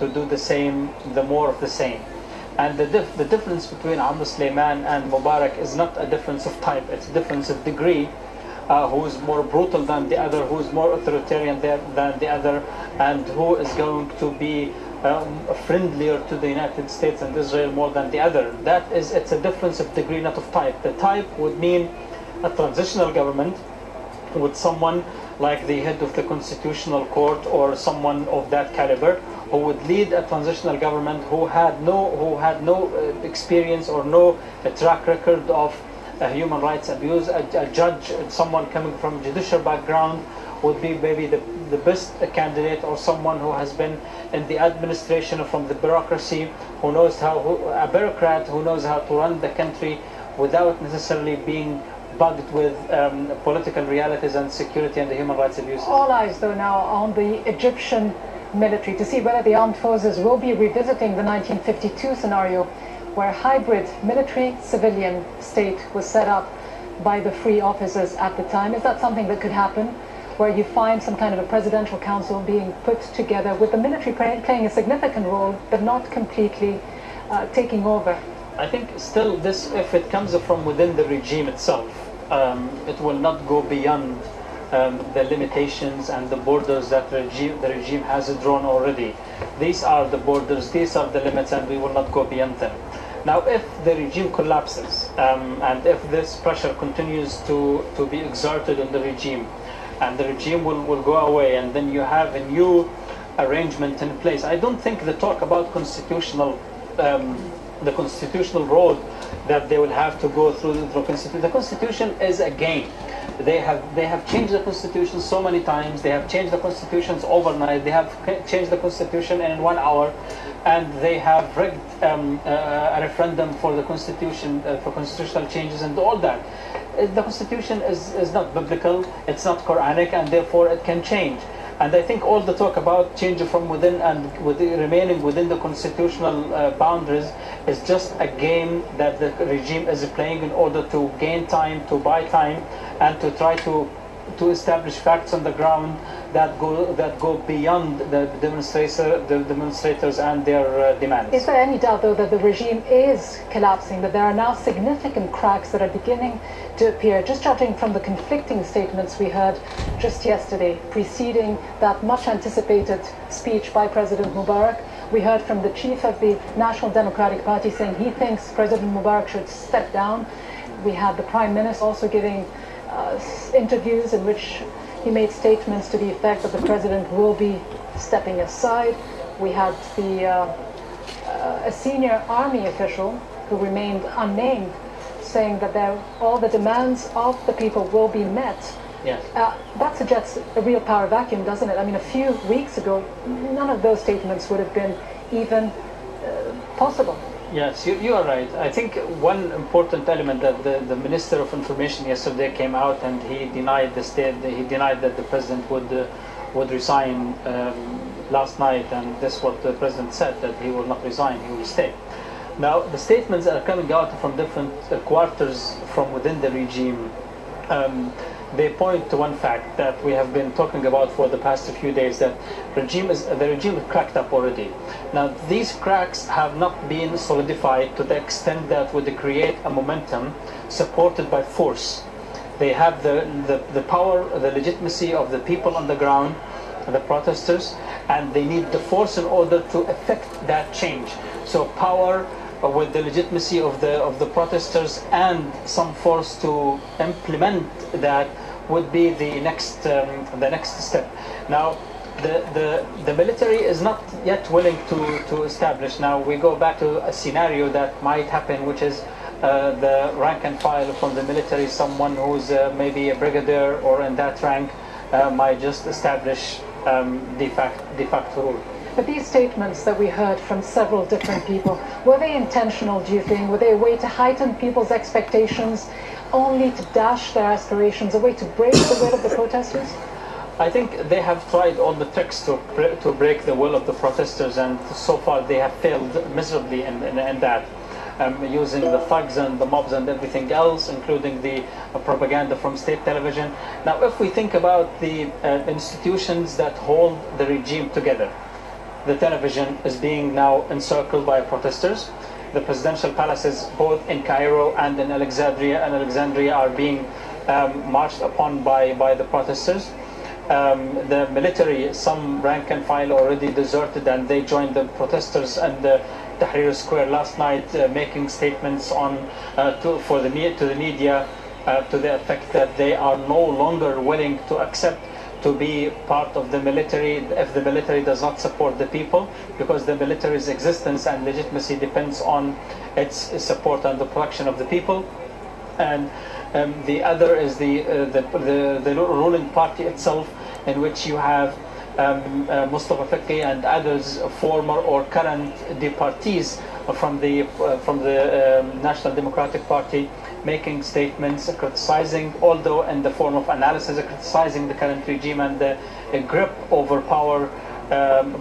to do the same, the more of the same. And the difference between Amr Sulaiman and Mubarak is not a difference of type, it's a difference of degree. Who is more brutal than the other, who is more authoritarian than the other, and who is going to be friendlier to the United States and Israel more than the other. It's a difference of degree, not of type. The type would mean a transitional government with someone like the head of the Constitutional Court or someone of that caliber who would lead a transitional government who had no experience or no track record of human rights abuse. A judge, someone coming from judicial background would be maybe the best candidate, or someone who has been in the administration from the bureaucracy, a bureaucrat who knows how to run the country without necessarily being bugged with political realities and security and the human rights abuses. All eyes though now on the Egyptian military to see whether the armed forces will be revisiting the 1952 scenario where hybrid military-civilian state was set up by the free officers at the time. Is that something that could happen, where you find some kind of a presidential council being put together with the military playing a significant role but not completely taking over? I think still this, if it comes from within the regime itself, it will not go beyond the limitations and the borders that the regime has drawn already. These are the borders, these are the limits, and we will not go beyond them. Now, if the regime collapses, and if this pressure continues to be exerted on the regime, and the regime will go away, and then you have a new arrangement in place, I don't think the talk about the constitutional road that they will have to go through the Constitution is a game. They have changed the Constitution so many times. They have changed the Constitutions overnight. They have changed the Constitution in 1 hour, and they have rigged a referendum for the Constitution, for constitutional changes and all that. The Constitution is not biblical, it's not Quranic, and therefore it can change. And I think all the talk about change from within and remaining within the constitutional boundaries is just a game that the regime is playing in order to gain time, to buy time, and to try to establish facts on the ground that go beyond the demonstrators and their demands. Is there any doubt, though, that the regime is collapsing, that there are now significant cracks that are beginning to appear, just judging from the conflicting statements we heard just yesterday, preceding that much anticipated speech by President Mubarak? We heard from the chief of the National Democratic Party saying he thinks President Mubarak should step down. We had the Prime Minister also giving interviews in which he made statements to the effect that the president will be stepping aside. We had a senior army official who remained unnamed saying that all the demands of the people will be met. Yes. That suggests a real power vacuum, doesn't it? I mean, a few weeks ago, none of those statements would have been even possible. Yes, you are right. I think one important element that the Minister of Information yesterday came out and he denied that the president would resign last night, and that's what the president said, that he will not resign, he will stay. Now, the statements are coming out from different quarters from within the regime. They point to one fact that we have been talking about for the past few days, that the regime is cracked up already. Now, these cracks have not been solidified to the extent that would create a momentum supported by force. They have the power, the legitimacy of the people on the ground, the protesters, and they need the force in order to effect that change. So power with the legitimacy of the protesters and some force to implement that would be the next step. Now, the military is not yet willing to establish. Now we go back to a scenario that might happen, which is the rank and file from the military, someone who's maybe a brigadier or in that rank, might just establish de facto rule. But these statements that we heard from several different people, were they intentional, do you think? Were they a way to heighten people's expectations, only to dash their aspirations, a way to break the will of the protesters? I think they have tried all the tricks to break the will of the protesters, and so far they have failed miserably in that. Using the thugs and the mobs and everything else, including the propaganda from state television. Now, if we think about the institutions that hold the regime together, the television is being now encircled by protesters. The presidential palaces, both in Cairo and in Alexandria, are being marched upon by the protesters. The military, some rank and file, already deserted, and they joined the protesters and the Tahrir Square last night, making statements on to the media to the effect that they are no longer willing to accept to be part of the military if the military does not support the people, because the military's existence and legitimacy depends on its support and the protection of the people. And the other is the ruling party itself, in which you have Mustafa Faki and others, former or current departees from the National Democratic Party, making statements criticizing, although in the form of analysis, criticizing the current regime and the grip over power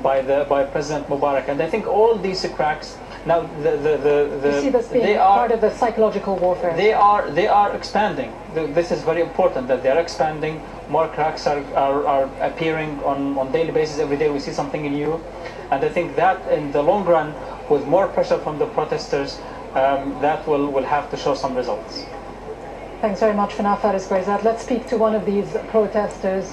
by President Mubarak. And I think all these cracks now, you see this being part of the psychological warfare. They are expanding. This is very important, that they are expanding. More cracks are appearing on daily basis. Every day we see something new, and I think that in the long run, with more pressure from the protesters, that will have to show some results. Thanks very much for now, Faris Ghaizat. Let's speak to one of these protesters.